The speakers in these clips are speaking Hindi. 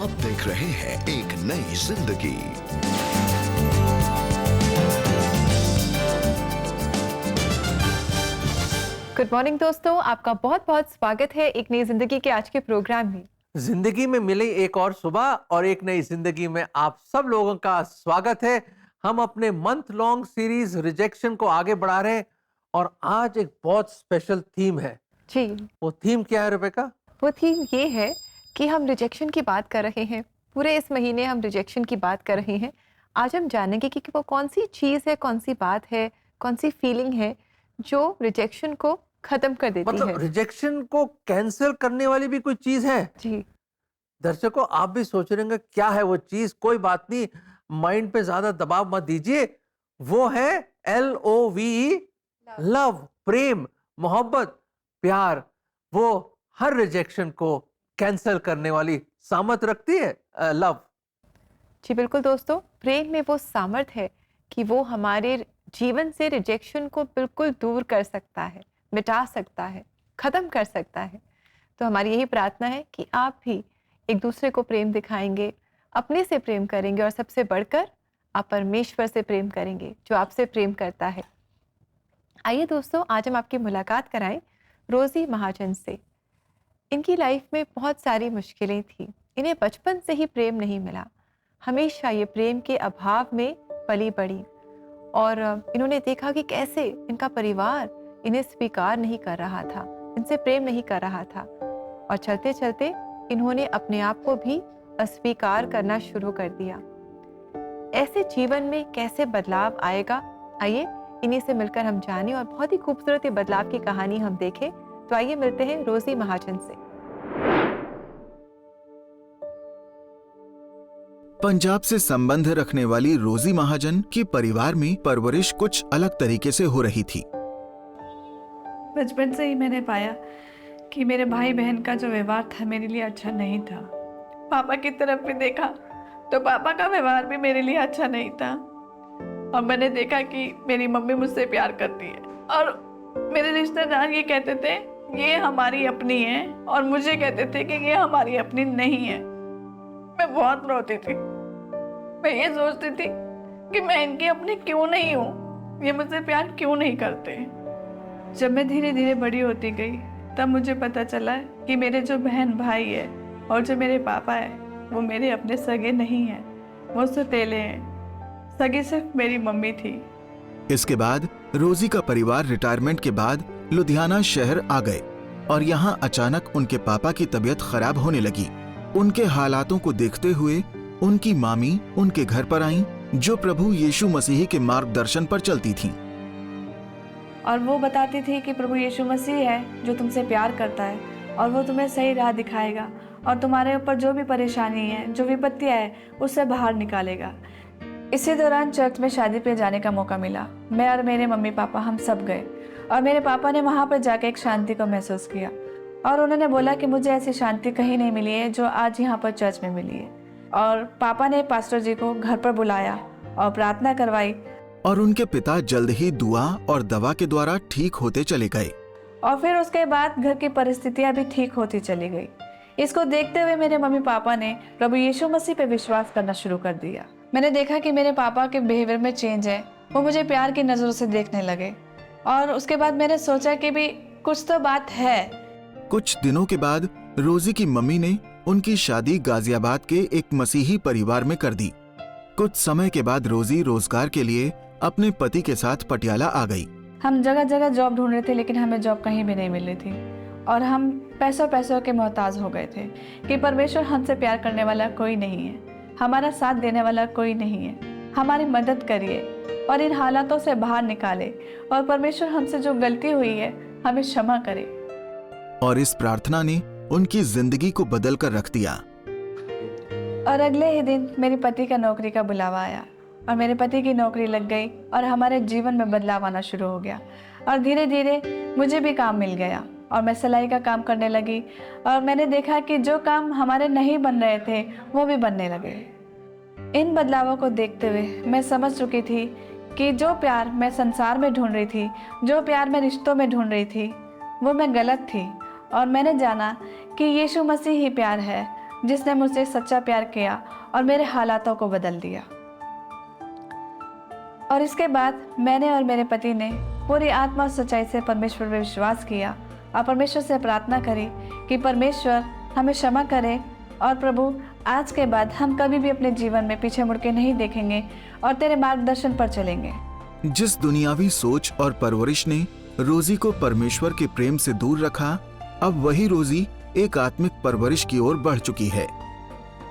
आप देख रहे हैं एक नई जिंदगी। गुड मॉर्निंग दोस्तों, आपका बहुत बहुत स्वागत है एक नई जिंदगी के आज के प्रोग्राम में। जिंदगी में मिली एक और सुबह और एक नई जिंदगी में आप सब लोगों का स्वागत है। हम अपने मंथ लॉन्ग सीरीज रिजेक्शन को आगे बढ़ा रहे हैं और आज एक बहुत स्पेशल थीम है। जी, वो थीम क्या है रेबेका? वो थीम ये है कि हम रिजेक्शन की बात कर रहे हैं। पूरे इस महीने हम रिजेक्शन की बात कर रहे हैं। आज हम जानेंगे कि वो कौन सी चीज़ है, कौन सी बात है, कौन सी फीलिंग है जो रिजेक्शन को खत्म कर देती है। मतलब रिजेक्शन को कैंसिल करने वाली भी कोई चीज है? जी, दर्शकों, आप भी सोच रहे होंगे क्या है वो चीज। कोई बात नहीं, माइंड पे ज्यादा दबाव मत दीजिए। वो है LOVE, लव, प्रेम, मोहब्बत, प्यार। वो हर रिजेक्शन को कैंसिल करने वाली सामर्थ रखती है लव। जी बिल्कुल दोस्तों, प्रेम में वो सामर्थ्य है कि वो हमारे जीवन से रिजेक्शन को बिल्कुल दूर कर सकता है, मिटा सकता है, खत्म कर सकता है। तो हमारी यही प्रार्थना है कि आप भी एक दूसरे को प्रेम दिखाएंगे, अपने से प्रेम करेंगे और सबसे बढ़कर आप परमेश्वर से प्रेम करेंगे जो आपसे प्रेम करता है। आइए दोस्तों, आज हम आपकी मुलाकात कराएं रोजी महाजन से। इनकी लाइफ में बहुत सारी मुश्किलें थी। इन्हें बचपन से ही प्रेम नहीं मिला। हमेशा ये प्रेम के अभाव में पली बड़ी और इन्होंने देखा कि कैसे इनका परिवार इन्हें स्वीकार नहीं कर रहा था, इनसे प्रेम नहीं कर रहा था और चलते चलते इन्होंने अपने आप को भी अस्वीकार करना शुरू कर दिया। ऐसे जीवन में कैसे बदलाव आएगा, आइए इन्हीं से मिलकर हम जानें और बहुत ही खूबसूरत ये बदलाव की कहानी हम देखें। तो आइए मिलते हैं रोजी महाजन से। पंजाब से संबंध रखने वाली रोजी महाजन की परिवार में परवरिश कुछ अलग तरीके से हो रही थी। बचपन से ही मैंने पाया कि मेरे भाई बहन का जो व्यवहार था मेरे लिए अच्छा नहीं था। पापा की तरफ भी देखा तो पापा का व्यवहार भी मेरे लिए अच्छा नहीं था और मैंने देखा कि मेरी मम्मी मुझसे प्यार करती है और मेरे रिश्तेदार ये कहते थे ये हमारी अपनी है और मुझे कहते थे कि ये हमारी अपनी नहीं है। मैं बहुत रोती थी। मैं ये सोचती थी कि मैं इनकी अपनी क्यों नहीं हूँ, ये मुझसे प्यार क्यों नहीं करते। जब मैं धीरे धीरे बड़ी होती गई तब मुझे पता चला कि मेरे जो बहन भाई है और जो मेरे पापा है वो मेरे अपने सगे नहीं हैं, वो सौतेले हैं। सगी सिर्फ मेरी मम्मी थी। इसके बाद रोजी का परिवार रिटायरमेंट के बाद लुधियाना शहर आ गए और यहाँ अचानक उनके पापा की तबीयत खराब होने लगी। उनके हालातों को देखते हुए उनकी मामी उनके घर पर आईं, जो प्रभु यीशु मसीह के मार्गदर्शन पर चलती थीं। और वो बताती थी कि प्रभु यीशु मसीह है जो तुमसे प्यार करता है और वो तुम्हें सही राह दिखाएगा और तुम्हारे ऊपर जो भी परेशानी है, जो विपत्तियाँ है, उससे बाहर निकालेगा। इसी दौरान चर्च में शादी पे जाने का मौका मिला। मैं और मेरे मम्मी पापा हम सब गए और मेरे पापा ने वहाँ पर जाकर एक शांति को महसूस किया और उन्होंने बोला कि मुझे ऐसी शांति कहीं नहीं मिली है जो आज यहाँ पर चर्च में मिली है। और पापा ने पास्टर जी को घर पर बुलाया और प्रार्थना करवाई और उनके पिता जल्द ही दुआ और दवा के द्वारा ठीक होते चले गए। और फिर उसके बाद घर की परिस्थितियाँ भी ठीक होती चली गई। इसको देखते हुए मेरे मम्मी पापा ने प्रभु यीशु मसीह पे विश्वास करना शुरू कर दिया। मैंने देखा कि मेरे पापा के बिहेवियर में चेंज है, वो मुझे प्यार की नज़रों से देखने लगे और उसके बाद मैंने सोचा कि भी कुछ तो बात है। कुछ दिनों के बाद रोजी की मम्मी ने उनकी शादी गाजियाबाद के एक मसीही परिवार में कर दी। कुछ समय के बाद रोजी रोजगार के लिए अपने पति के साथ पटियाला आ गई। हम जगह जगह जॉब ढूंढ रहे थे लेकिन हमें जॉब कहीं भी नहीं मिल रही थी और हम पैसों के मोहताज हो गए थे कि परमेश्वर हमसे प्यार करने वाला कोई नहीं है, हमारा साथ देने वाला कोई नहीं है, हमारी मदद करिए और इन हालातों से बाहर निकाले और परमेश्वर हमसे जो गलती हुई है हमें क्षमा करे। और इस प्रार्थना ने उनकी जिंदगी को बदल कर रख दिया। और अगले ही दिन मेरे पति का नौकरी का बुलावा आया और मेरे पति की नौकरी लग गई और हमारे जीवन में बदलाव आना शुरू हो गया और धीरे धीरे मुझे भी काम मिल गया और मैं सिलाई का काम करने लगी और मैंने देखा कि जो काम हमारे नहीं बन रहे थे वो भी बनने लगे। इन बदलावों को देखते हुए मैं समझ चुकी थी कि जो प्यार मैं संसार में ढूंढ रही थी, जो प्यार मैं रिश्तों में ढूंढ रही थी, वो मैं गलत थी और मैंने जाना कि यीशु मसीह ही प्यार है जिसने मुझसे सच्चा प्यार किया और मेरे हालातों को बदल दिया। और इसके बाद मैंने और मेरे पति ने पूरी आत्मा और सच्चाई से परमेश्वर पर विश्वास किया और परमेश्वर से प्रार्थना करी कि परमेश्वर हमें क्षमा करे, और प्रभु आज के बाद हम कभी भी अपने जीवन में पीछे मुड़ के नहीं देखेंगे और तेरे मार्गदर्शन पर चलेंगे। जिस दुनियावी सोच और परवरिश ने रोजी को परमेश्वर के प्रेम से दूर रखा, अब वही रोजी एक आत्मिक परवरिश की ओर बढ़ चुकी है।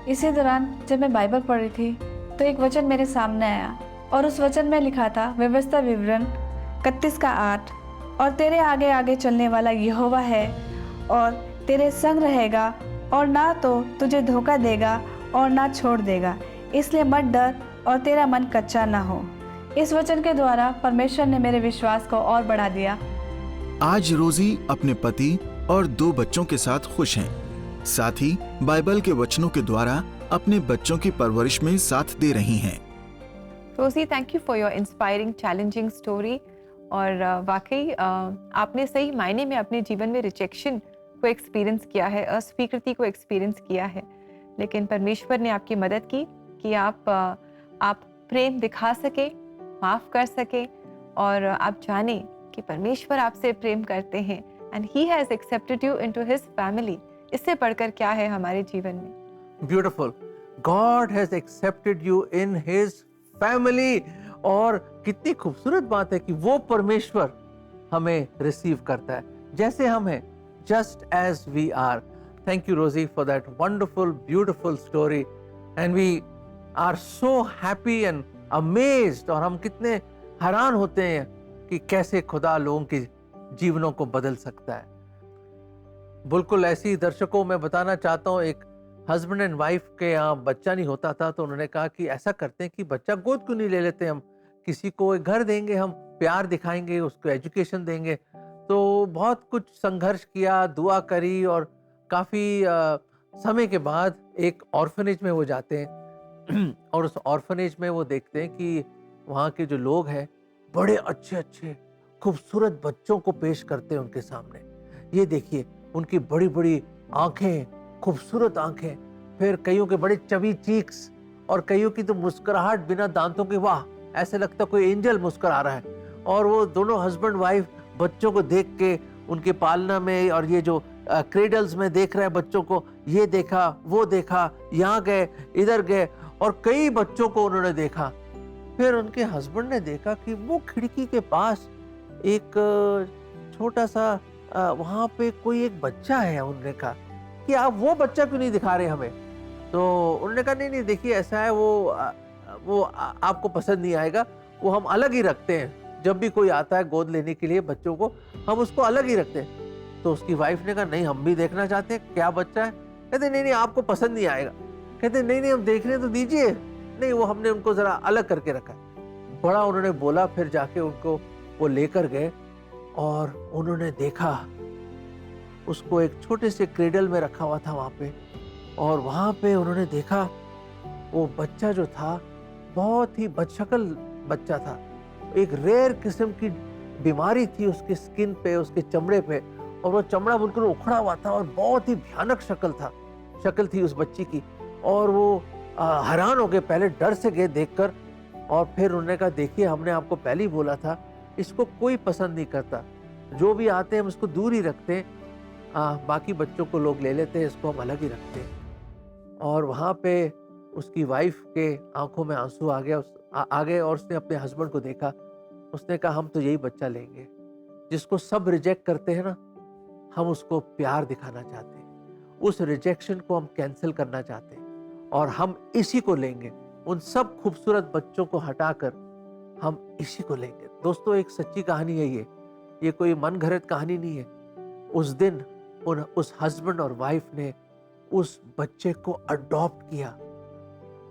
इसी दौरान जब मैं बाइबल पढ़ रही थी तो एक वचन मेरे सामने आया और उस वचन में लिखा था व्यवस्था विवरण 31:8, और तेरे आगे आगे चलने वाला यहोवा है और तेरे संग रहेगा और ना तो तुझे धोखा देगा और ना छोड़ देगा, इसलिए मत डर और तेरा मन कच्चा ना हो। इस वचन के द्वारा परमेश्वर ने मेरे विश्वास को और बढ़ा दिया। आज रोजी अपने पति और 2 बच्चों के साथ खुश हैं। साथ ही बाइबल के वचनों के द्वारा अपने बच्चों की परवरिश में साथ दे रही हैं। रोजी, thank you for your inspiring challenging story. और वाकई आपने सही मायने में अपने जीवन में रिजेक्शन को एक्सपीरियंस किया है, अस्वीकृति को एक्सपीरियंस किया है, लेकिन परमेश्वर ने आपकी मदद की कि आप प्रेम दिखा सके, माफ़ कर सके, और आप जाने कि परमेश्वर आपसे प्रेम करते हैं and he has accepted you into his family. इससे बढ़कर क्या है हमारे जीवन में। Beautiful, God has accepted you in his family. और कितनी खूबसूरत बात है कि वो परमेश्वर हमें रिसीव करता है जैसे हम हैं, just as we are. Thank you, Rosie, for that wonderful, beautiful story. And we are so happy and amazed, और हम कितने हैरान होते हैं कि कैसे खुदा लोगों के जीवनों को बदल सकता है। बिल्कुल ऐसी ही दर्शकों मैं बताना चाहता हूँ, एक हस्बैंड एंड वाइफ के यहाँ बच्चा नहीं होता था, तो उन्होंने कहा कि ऐसा करते हैं कि बच्चा गोद क्यों नहीं ले लेते, हम किसी को एक घर देंगे, हम प्यार दिखाएंगे, उसको एजुकेशन देंगे। तो बहुत कुछ संघर्ष किया, दुआ करी, और काफ़ी समय के बाद एक ऑर्फनेज में वो जाते हैं और उस ऑर्फनेज में वो देखते हैं कि वहाँ के जो लोग हैं बड़े अच्छे अच्छे खूबसूरत बच्चों को पेश करते हैं उनके सामने। ये देखिए, उनकी बड़ी बड़ी आंखें, खूबसूरत आंखें, फिर कईयों के बड़े चबी चीक्स, और कईयों की तो मुस्कुराहट बिना दांतों के, वाह, ऐसे लगता कोई एंजल मुस्कुरा रहा है। और वो दोनों हस्बैंड वाइफ बच्चों को देख के उनके पालना में, और ये जो क्रेडल्स में देख रहे हैं बच्चों को, ये देखा, वो देखा, यहाँ गए, इधर गए, और कई बच्चों को उन्होंने देखा। फिर उनके हस्बैंड ने देखा कि वो खिड़की के पास एक छोटा सा वहाँ पे कोई एक बच्चा है। उन्होंने कहा कि आप वो बच्चा क्यों नहीं दिखा रहे हमें? तो उन्होंने कहा नहीं नहीं, देखिए ऐसा है, वो आपको पसंद नहीं आएगा, वो हम अलग ही रखते हैं। जब भी कोई आता है गोद लेने के लिए बच्चों को, हम उसको अलग ही रखते हैं। तो उसकी वाइफ ने कहा नहीं, हम भी देखना चाहते हैं, क्या बच्चा है? कहते नहीं नहीं, आपको पसंद नहीं आएगा। कहते नहीं नहीं, हम देखने तो दीजिए। नहीं, वो हमने उनको जरा अलग करके रखा है। बड़ा उन्होंने बोला, फिर जाके उनको वो लेकर गए और उन्होंने देखा उसको एक छोटे से क्रेडल में रखा हुआ था वहाँ पे। और वहाँ पे उन्होंने देखा वो बच्चा जो था बहुत ही बदशक्ल बच्चा था। एक रेयर किस्म की बीमारी थी उसके स्किन पे, उसके चमड़े पे, और वो चमड़ा बिल्कुल उखड़ा हुआ था और बहुत ही भयानक शक्ल थी उस बच्ची की। और वो हैरान हो गए, पहले डर से गए देखकर, और फिर उन्होंने कहा देखिए, हमने आपको पहले ही बोला था, इसको कोई पसंद नहीं करता, जो भी आते हैं हम इसको दूर ही रखते हैं, बाकी बच्चों को लोग ले लेते हैं, इसको हम अलग ही रखते हैं। और वहाँ पे उसकी वाइफ के आंखों में आंसू आ गए और उसने अपने हस्बैंड को देखा। उसने कहा हम तो यही बच्चा लेंगे, जिसको सब रिजेक्ट करते हैं ना, हम उसको प्यार दिखाना चाहते हैं, उस रिजेक्शन को हम कैंसिल करना चाहते हैं, और हम इसी को लेंगे। उन सब खूबसूरत बच्चों को हटाकर हम इसी को लेंगे। दोस्तों, एक सच्ची कहानी है ये कोई मन घड़त कहानी नहीं है। उस दिन उस हस्बैंड और वाइफ ने उस बच्चे को अडॉप्ट किया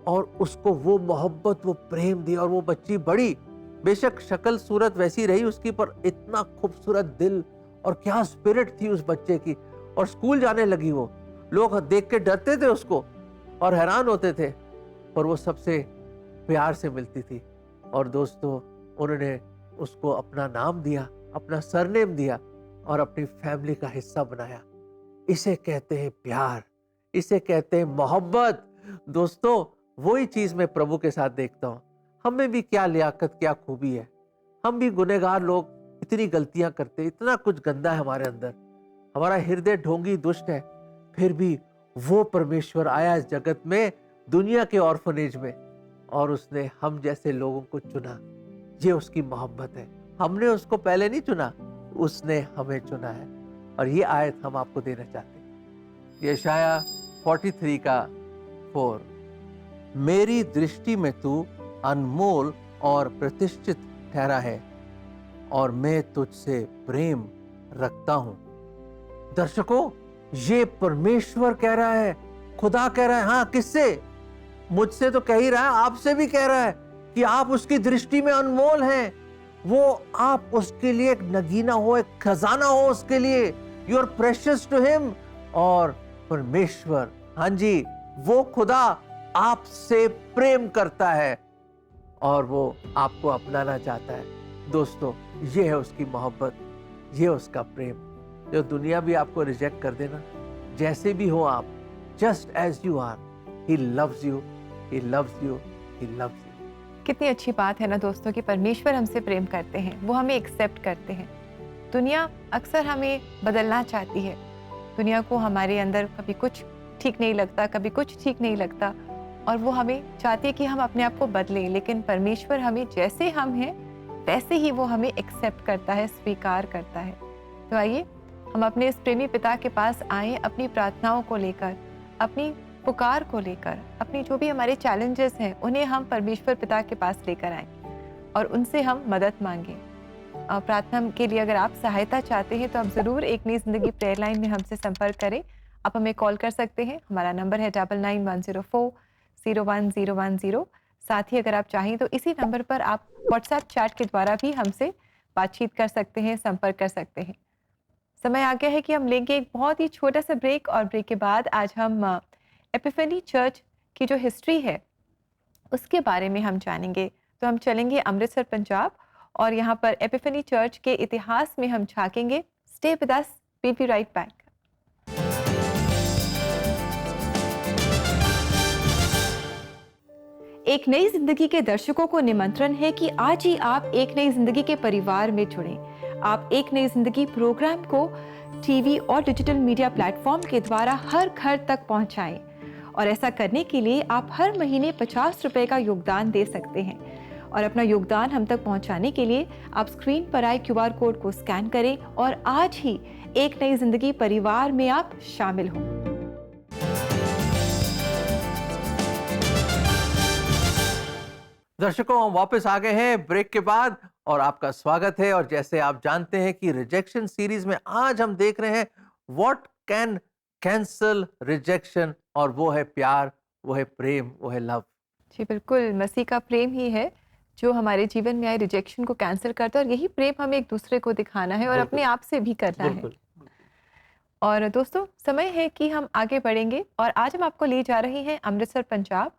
और उसको वो मोहब्बत, वो प्रेम दिया। और वो बच्ची बड़ी, बेशक शक्ल सूरत वैसी रही उसकी, पर इतना खूबसूरत दिल और क्या स्पिरिट थी उस बच्चे की। और स्कूल जाने लगी वो, लोग देख के डरते थे उसको और हैरान होते थे, पर वो सबसे प्यार से मिलती थी। और दोस्तों, उन्होंने उसको अपना नाम दिया, अपना सरनेम दिया और अपनी फैमिली का हिस्सा बनाया। इसे कहते हैं प्यार, इसे कहते हैं मोहब्बत। दोस्तों, वही चीज मैं प्रभु के साथ देखता हूँ। हमें भी क्या लियाकत, क्या खूबी है। हम भी गुनहगार लोग, इतनी गलतियां करते, इतना कुछ गंदा है हमारे अंदर, हमारा हृदय ढोंगी दुष्ट है, फिर भी वो परमेश्वर आया इस जगत में, दुनिया के ऑर्फनेज में, और उसने हम जैसे लोगों को चुना। ये उसकी मोहब्बत है। हमने उसको पहले नहीं चुना, उसने हमें चुना है। और ये आयत हम आपको देना चाहते हैं, यशाया 43 का 4। मेरी दृष्टि में तू अनमोल और प्रतिष्ठित ठहरा है, और मैं तुझसे प्रेम रखता हूं। दर्शकों, ये परमेश्वर कह रहा है, खुदा कह रहा है। हाँ, किससे? मुझसे तो कह ही रहा है, आपसे भी कह रहा है कि आप उसकी दृष्टि में अनमोल हैं। वो आप उसके लिए एक नगीना हो, एक खजाना हो उसके लिए। You are precious to him. और परमेश्वर, हाँ जी, वो खुदा आपसे प्रेम करता है और वो आपको अपनाना चाहता है। दोस्तों, ये है उसकी मोहब्बत, ये उसका प्रेम। जो दुनिया भी आपको रिजेक्ट कर देना, जैसे भी हो आप, just as you are, he loves you, he loves you, he loves you. कितनी अच्छी बात है ना दोस्तों कि परमेश्वर हमसे प्रेम करते हैं, वो हमें एक्सेप्ट करते हैं। दुनिया अक्सर हमें बदलना चाहती है। दुनिया को हमारे अंदर कभी कुछ ठीक नहीं लगता, कभी कुछ ठीक नहीं लगता, और वो हमें चाहती है कि हम अपने आप को बदलें। लेकिन परमेश्वर हमें जैसे हम हैं वैसे ही वो हमें एक्सेप्ट करता है, स्वीकार करता है। तो आइए हम अपने इस प्रेमी पिता के पास आए, अपनी प्रार्थनाओं को लेकर, अपनी पुकार को लेकर, अपनी जो भी हमारे चैलेंजेस हैं उन्हें हम परमेश्वर पिता के पास लेकर आएं और उनसे हम मदद मांगें। प्रार्थना के लिए अगर आप सहायता चाहते हैं तो आप ज़रूर एक नई जिंदगी प्रेयर लाइन में हमसे संपर्क करें। आप हमें कॉल कर सकते हैं, हमारा नंबर है 9910401010। साथ ही अगर आप चाहें तो इसी नंबर पर आप व्हाट्सएप चैट के द्वारा भी हमसे बातचीत कर सकते हैं, संपर्क कर सकते हैं। समय आ गया है कि हम लेंगे एक बहुत ही छोटा सा ब्रेक, और ब्रेक के बाद आज हम एपिफेनी चर्च की जो हिस्ट्री है उसके बारे में हम जानेंगे। तो हम चलेंगे अमृतसर, पंजाब, और यहाँ पर एपिफेनी चर्च के इतिहास में हम झांकेंगे। Stay with us, we'll be right back. एक नई जिंदगी के दर्शकों को निमंत्रण है कि आज ही आप एक नई जिंदगी के परिवार में जुड़ें। आप एक नई जिंदगी प्रोग्राम को टीवी और डिजिटल मीडिया प्लेटफॉर्म के द्वारा हर घर तक पहुंचाएं, और ऐसा करने के लिए आप हर महीने 50 रुपए का योगदान दे सकते हैं। और अपना योगदान हम तक पहुंचाने के लिए आप स्क्रीन पर आए QR कोड को स्कैन करें और आज ही एक नई जिंदगी परिवार में आप शामिल हों। दर्शकों, हम वापस आ गए हैं ब्रेक के बाद और आपका स्वागत है। और जैसे आप जानते हैं कि रिजेक्शन सीरीज में आज हम देख रहे हैं व्हाट कैन कैंसल रिजेक्शन, और वो है प्यार, वो है प्रेम, वो है लव। जी बिल्कुल, मसीह का प्रेम ही है जो हमारे जीवन में आए रिजेक्शन को कैंसिल करता है, और यही प्रेम हमें एक दूसरे को दिखाना है और अपने आप से भी करना है। और दोस्तों, समय है कि हम आगे बढ़ेंगे, और आज हम आपको ले जा रहे हैं अमृतसर, पंजाब,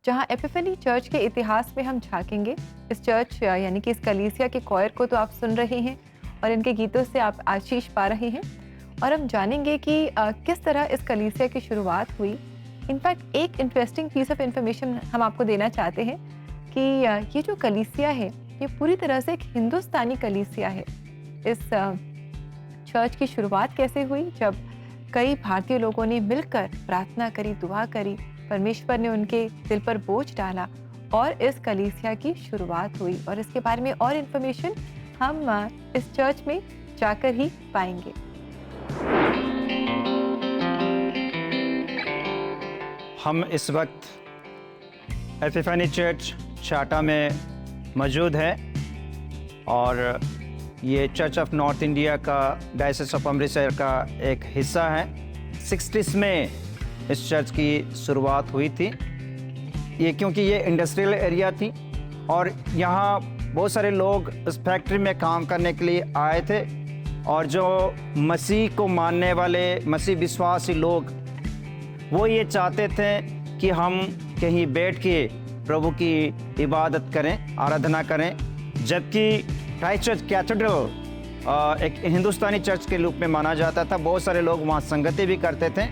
जहां एपिफेनी चर्च के इतिहास में हम झांकेंगे। इस चर्च यानी कि इस कलीसिया के कॉयर को तो आप सुन रहे हैं और इनके गीतों से आप आशीष पा रहे हैं, और हम जानेंगे कि किस तरह इस कलीसिया की शुरुआत हुई। इनफैक्ट एक इंटरेस्टिंग पीस ऑफ इंफॉर्मेशन हम आपको देना चाहते हैं कि ये जो कलीसिया है ये पूरी तरह से एक हिंदुस्तानी कलीसिया है। इस चर्च की शुरुआत कैसे हुई? जब कई भारतीय लोगों ने मिलकर प्रार्थना करी, दुआ करी, परमेश्वर ने उनके दिल पर बोझ डाला और इस कलीसिया की शुरुआत हुई। और इसके बारे में और इन्फॉर्मेशन हम इस चर्च में जाकर ही पाएंगे। हम इस वक्त एपिफेनी चर्च चाटा में मौजूद है, और ये चर्च ऑफ नॉर्थ इंडिया का डायसिस ऑफ अमृतसर का एक हिस्सा है। 60s में इस चर्च की शुरुआत हुई थी। ये क्योंकि ये इंडस्ट्रियल एरिया थी और यहाँ बहुत सारे लोग इस फैक्ट्री में काम करने के लिए आए थे, और जो मसीह को मानने वाले मसीह विश्वासी लोग वो ये चाहते थे कि हम कहीं बैठ के प्रभु की इबादत करें, आराधना करें। जबकि क्राइस्ट चर्च कैथेड्रल एक हिंदुस्तानी चर्च के रूप में माना जाता था, बहुत सारे लोग वहाँ संगति भी करते थे।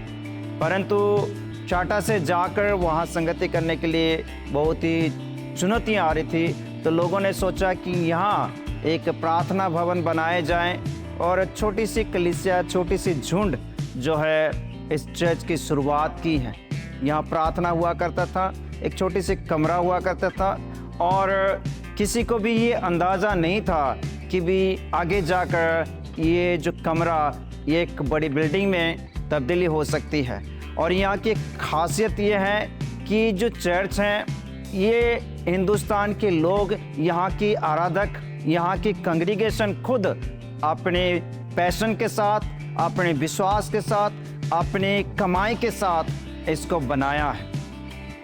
परंतु चाटा से जाकर वहाँ संगति करने के लिए बहुत ही चुनौतियाँ आ रही थी। तो लोगों ने सोचा कि यहाँ एक प्रार्थना भवन बनाए जाएं और छोटी सी कलीसिया, छोटी सी झुंड जो है इस चर्च की शुरुआत की है। यहाँ प्रार्थना हुआ करता था, एक छोटी सी कमरा हुआ करता था और किसी को भी ये अंदाज़ा नहीं था कि भी आगे जाकर ये जो कमरा ये एक बड़ी बिल्डिंग में तब्दीली हो सकती है। और यहाँ की खासियत ये है कि जो चर्च हैं ये हिंदुस्तान के लोग, यहाँ की आराधक, यहाँ की कांग्रीगेशन खुद अपने पैशन के साथ, अपने विश्वास के साथ, अपनी कमाई के साथ इसको बनाया है।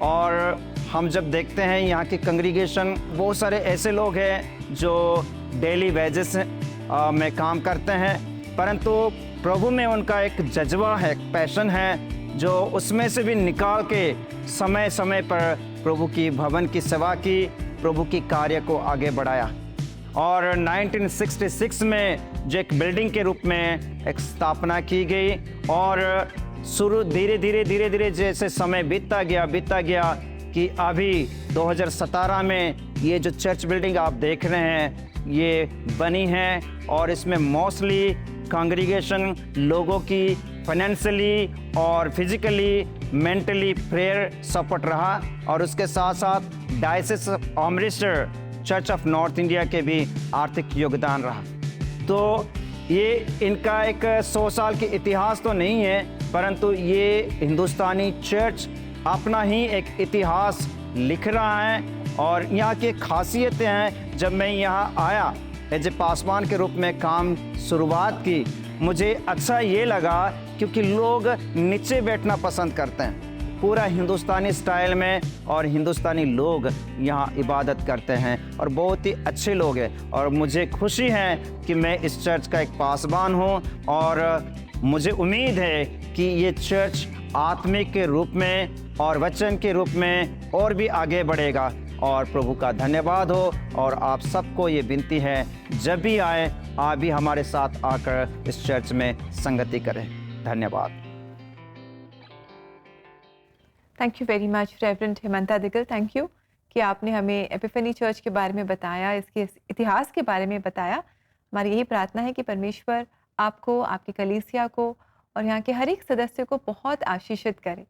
और हम जब देखते हैं यहाँ की कांग्रीगेशन, बहुत सारे ऐसे लोग हैं जो डेली वेजेस में काम करते हैं, परंतु प्रभु में उनका एक जज्बा है, एक पैशन है जो उसमें से भी निकाल के समय समय पर प्रभु की भवन की सेवा की, प्रभु की कार्य को आगे बढ़ाया। और 1966 में जो एक बिल्डिंग के रूप में एक स्थापना की गई और शुरू धीरे धीरे जैसे समय बीतता गया कि अभी 2017 में ये जो चर्च बिल्डिंग आप देख रहे हैं ये बनी है और इसमें मोस्टली कांग्रीगेशन लोगों की फाइनेंशियली और फिजिकली, मेंटली प्रेयर सपोर्ट रहा। और उसके साथ साथ diocese of Amritsar church of north India के भी आर्थिक योगदान रहा। तो ये इनका एक 100 साल की इतिहास तो नहीं है, परंतु ये हिंदुस्तानी चर्च अपना ही एक इतिहास लिख रहा है। और यहाँ की खासियतें हैं, जब मैं यहाँ आया एज ए पासवान के रूप में काम शुरुआत की, मुझे अच्छा ये लगा क्योंकि लोग नीचे बैठना पसंद करते हैं पूरा हिंदुस्तानी स्टाइल में, और हिंदुस्तानी लोग यहाँ इबादत करते हैं और बहुत ही अच्छे लोग हैं। और मुझे खुशी है कि मैं इस चर्च का एक पासवान हूँ और मुझे उम्मीद है कि ये चर्च आत्मिक के रूप में और वचन के रूप में और भी आगे बढ़ेगा। और प्रभु का धन्यवाद हो। और आप सबको ये विनती है, जब भी आए आप भी हमारे साथ आकर इस चर्च में संगति करें। धन्यवाद। Thank you very much reverend Hemanta Digal, thank you कि आपने हमें एपिफनी चर्च के बारे में बताया, इसके इतिहास के बारे में बताया। हमारी यही प्रार्थना है कि परमेश्वर आपको, आपकी कलीसिया को और यहाँ के हर एक सदस्य को बहुत आशीषित करे।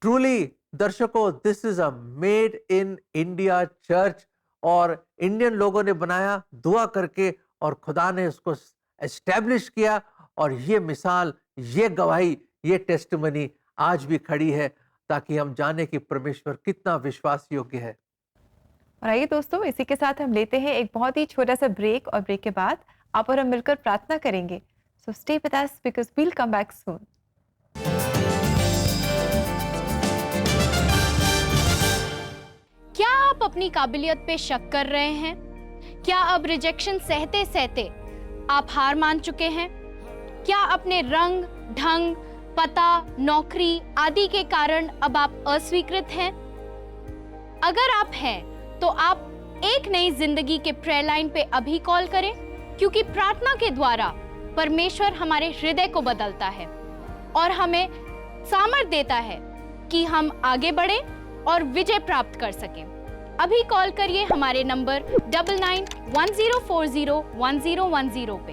ट्रूली दर्शकों, this is a made in India church और इंडियन लोगों ने बनाया दुआ करके, और खुदा ने उसको एस्टेब्लिश किया। और ये मिसाल, ये गवाही, ये टेस्टिमनी आज भी खड़ी है ताकि हम जाने कि परमेश्वर कितना विश्वास योग्य है। और आइए दोस्तों, इसी के साथ हम लेते हैं एक बहुत ही छोटा सा ब्रेक, और ब्रेक के बाद आप और हम मिलकर प्रार्थना करेंगे। So stay with us because we will come back soon. क्या आप अपनी काबिलियत पे शक कर रहे हैं? क्या अब रिजेक्शन सहते सहते आप हार मान चुके हैं? क्या अपने रंग, ढंग, पता, नौकरी आदि के कारण अब आप अस्वीकृत हैं? अगर आप हैं, तो आप एक नई जिंदगी के प्रेयर लाइन पे अभी कॉल करें, क्योंकि प्रार्थना के द्वारा परमेश्वर हमारे हृदय को बदलता है और हमें सामर्थ देता है कि हम आगे बढ़ें और विजय प्राप्त कर सकें। अभी कॉल करिए हमारे नंबर 9910401010 पे।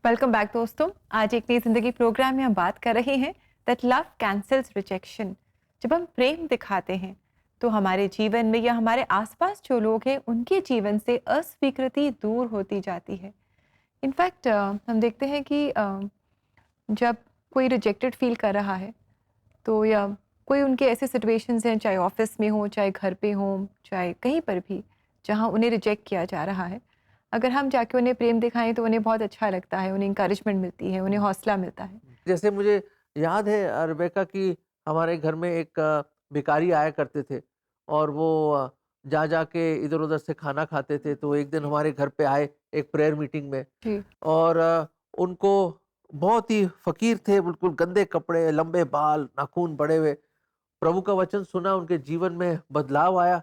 वेलकम बैक दोस्तों। आज एक नई जिंदगी प्रोग्राम में हम बात कर रहे हैं दैट लव कैंसल्स रिजेक्शन। जब हम प्रेम दिखाते हैं तो हमारे जीवन में या हमारे आसपास जो लोग हैं उनके जीवन से अस्वीकृति दूर होती जाती है। इनफैक्ट हम देखते हैं कि जब कोई रिजेक्टेड फील कर रहा है तो, या कोई उनके ऐसे सिचुएशंस हैं, चाहे ऑफिस में हो, चाहे घर पे हो, चाहे कहीं पर भी जहां उन्हें रिजेक्ट किया जा रहा है, अगर हम जाके उन्हें प्रेम दिखाएं तो उन्हें बहुत अच्छा लगता है, उन्हें इंकरेजमेंट मिलती है, उन्हें हौसला मिलता है। जैसे मुझे याद है रेबेका कि हमारे घर में एक भिखारी आया करते थे और वो जा के इधर उधर से खाना खाते थे। तो एक दिन हमारे घर पे आए एक प्रेयर मीटिंग में जी। और उनको बहुत ही फकीर थे, बिल्कुल गंदे कपड़े, लंबे बाल, नाखून बड़े हुए। प्रभु का वचन सुना, उनके जीवन में बदलाव आया।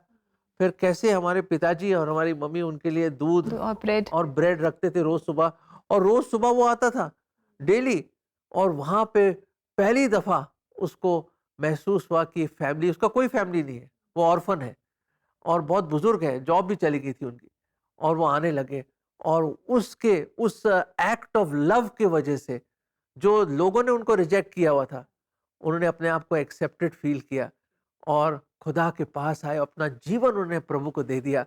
फिर कैसे हमारे पिताजी और हमारी मम्मी उनके लिए दूध और ब्रेड और ब्रेड रखते थे रोज सुबह, और रोज सुबह वो आता था डेली, और वहां पे पहली दफा उसको महसूस हुआ कि फैमिली, उसका कोई फैमिली नहीं है, वो ऑर्फन है और बहुत बुजुर्ग है, जॉब भी चली गई थी उनकी, और वो आने लगे, और उसके उस एक्ट ऑफ लव के वजह से जो लोगों ने उनको रिजेक्ट किया हुआ था, उन्होंने अपने आप को एक्सेप्टेड फील किया और खुदा के पास आए, अपना जीवन उन्होंने प्रभु को दे दिया,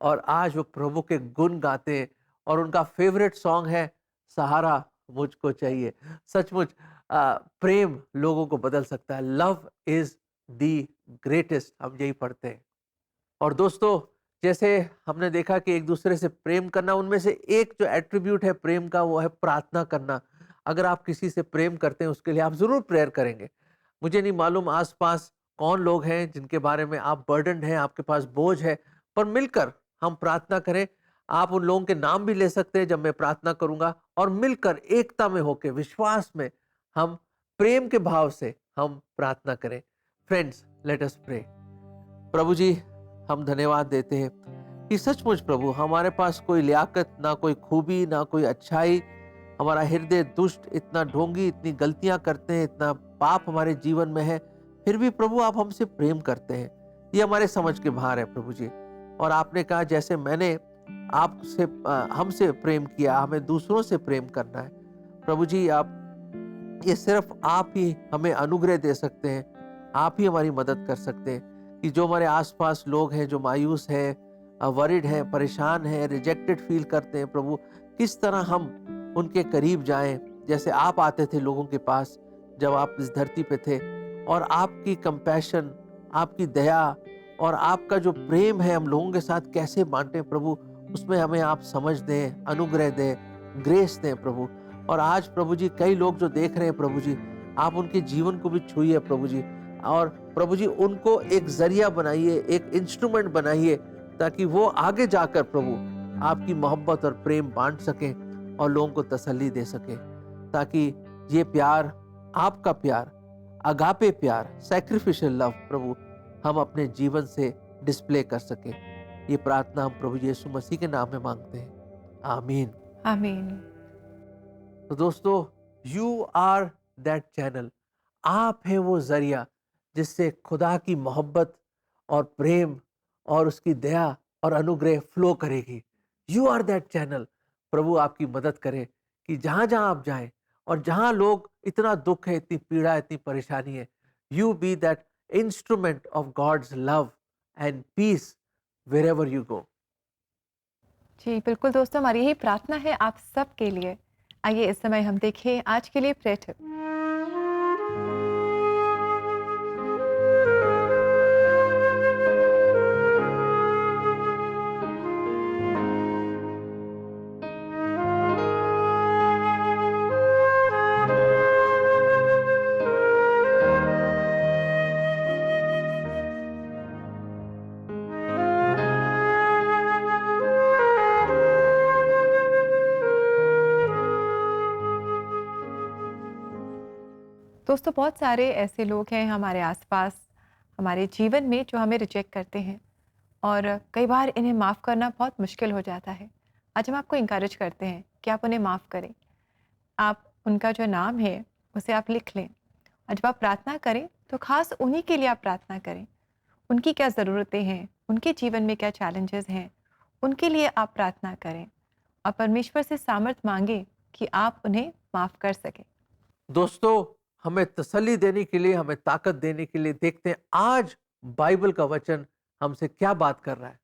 और आज वो प्रभु के गुण गाते हैं, और उनका फेवरेट सॉन्ग है सहारा मुझको चाहिए। सचमुच प्रेम लोगों को बदल सकता है। लव इज द ग्रेटेस्ट, हम यही पढ़ते हैं। और दोस्तों, जैसे हमने देखा कि एक दूसरे से प्रेम करना, उनमें से एक जो एट्रीब्यूट है प्रेम का, वो है प्रार्थना करना। अगर आप किसी से प्रेम करते हैं, उसके लिए आप जरूर प्रेयर करेंगे। मुझे नहीं मालूम आसपास कौन लोग हैं जिनके बारे में आप बर्डन हैं, आपके पास बोझ है, पर मिलकर हम प्रार्थना करें। आप उन लोगों के नाम भी ले सकते हैं जब मैं प्रार्थना करूंगा, और मिलकर एकता में होकर, विश्वास में, हम प्रेम के भाव से हम प्रार्थना करें। Friends, let us pray. प्रभु जी, हम धन्यवाद देते हैं कि सचमुच प्रभु, हमारे पास कोई लियाकत, ना कोई खूबी, ना कोई अच्छाई, हमारा हृदय दुष्ट, इतना ढोंगी, इतनी गलतियां करते हैं, इतना पाप हमारे जीवन में है, फिर भी प्रभु आप हमसे प्रेम करते हैं। ये हमारे समझ के बाहर है प्रभु जी। और आपने कहा जैसे मैंने आपसे हमसे प्रेम किया, हमें दूसरों से प्रेम करना है। प्रभु जी, आप ये सिर्फ आप ही हमें अनुग्रह दे सकते हैं, आप ही हमारी मदद कर सकते हैं कि जो हमारे आसपास लोग हैं, जो मायूस हैं, वरिड हैं, परेशान हैं, रिजेक्टेड फील करते हैं, प्रभु किस तरह हम उनके करीब जाएं, जैसे आप आते थे लोगों के पास जब आप इस धरती पे थे, और आपकी कंपैशन, आपकी दया और आपका जो प्रेम है हम लोगों के साथ कैसे बांटें प्रभु, उसमें हमें आप समझ दें, अनुग्रह दें, ग्रेस दें प्रभु। और आज प्रभु जी, कई लोग जो देख रहे हैं प्रभु जी, आप उनके जीवन को भी छूइए प्रभु जी, और प्रभु जी उनको एक जरिया बनाइए, एक इंस्ट्रूमेंट बनाइए, ताकि वो आगे जाकर प्रभु आपकी मोहब्बत और प्रेम बांट सकें और लोगों को तसल्ली दे सकें, ताकि ये प्यार, आपका प्यार, अगापे प्यार, सैक्रिफिशियल लव प्रभु हम अपने जीवन से डिस्प्ले कर सकें। ये प्रार्थना हम प्रभु यीशु मसीह के नाम में मांगते हैं, आमीन। आमीन। तो दोस्तों, यू आर दैट चैनल, आप है वो जरिया जिससे खुदा की मोहब्बत और प्रेम और उसकी दया और अनुग्रह फ्लो करेगी। You are that channel. प्रभु आपकी मदद करे कि जहां जहां आप जाएं और जहां लोग, इतना दुख है, इतनी पीड़ा, इतनी परेशानी है, you be that instrument of God's love and peace wherever you go. जी बिल्कुल दोस्तों, हमारी यही प्रार्थना है आप सब के लिए। आइए इस समय हम देखें आज के लिए प्रेयर टिप। दोस्तों, बहुत सारे ऐसे लोग हैं हमारे आसपास, हमारे जीवन में, जो हमें रिजेक्ट करते हैं और कई बार इन्हें माफ़ करना बहुत मुश्किल हो जाता है। आज हम आपको इंकरेज करते हैं कि आप उन्हें माफ़ करें। आप उनका जो नाम है उसे आप लिख लें, और जब आप प्रार्थना करें तो ख़ास उन्हीं के लिए आप प्रार्थना करें। उनकी क्या ज़रूरतें हैं, उनके जीवन में क्या चैलेंजेस हैं, उनके लिए आप प्रार्थना करें और परमेश्वर से सामर्थ मांगें कि आप उन्हें माफ़ कर सकें। दोस्तों, हमें तसल्ली देने के लिए, हमें ताकत देने के लिए देखते हैं आज बाइबल का वचन हमसे क्या बात कर रहा है।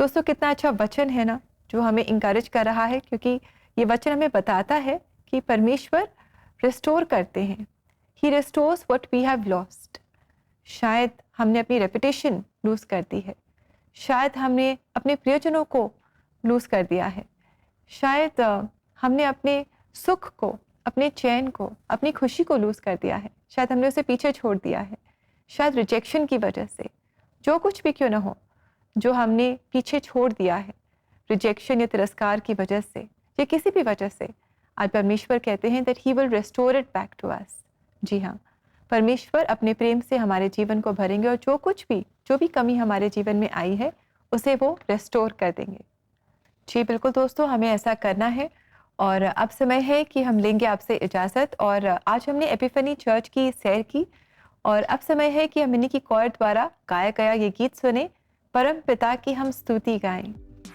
दोस्तों कितना अच्छा वचन है ना, जो हमें इंकरेज कर रहा है, क्योंकि ये वचन हमें बताता है कि परमेश्वर रिस्टोर करते हैं। He restores what we have lost. शायद हमने अपनी रेपुटेशन लूज कर दी है, शायद हमने अपने प्रियजनों को लूज कर दिया है, शायद हमने अपने सुख को, अपने चैन को, अपनी खुशी को लूज कर दिया है, शायद हमने उसे पीछे छोड़ दिया है, शायद रिजेक्शन की वजह से, जो कुछ भी क्यों ना हो, जो हमने पीछे छोड़ दिया है, रिजेक्शन या तिरस्कार की वजह से या किसी भी वजह से, आज परमेश्वर कहते हैं that he will restore it back to us. जी हाँ, परमेश्वर अपने प्रेम से हमारे जीवन को भरेंगे और जो भी कमी हमारे जीवन में आई है उसे वो रेस्टोर कर देंगे। जी बिल्कुल दोस्तों, हमें ऐसा करना है। और अब समय है कि हम लेंगे आपसे इजाज़त। और आज हमने एपिफनी चर्च की सैर की और अब समय है कि हम इन्हीं की कॉयर द्वारा गाया गया ये गीत सुने, परम पिता की हम स्तुति गाएं।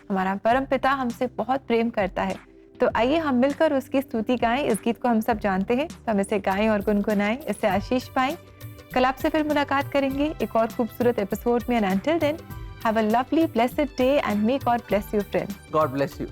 हमारा परम पिता हमसे बहुत प्रेम करता है, तो आइए हम मिलकर उसकी स्तुति गाएं। इस गीत को हम सब जानते हैं, तो हम इसे गाएं और गुनगुनाएं, इससे आशीष पाएं। कल आपसे फिर मुलाकात करेंगे एक और खूबसूरत एपिसोड में। And until then, have a lovely blessed day and may God bless you friends. God bless you.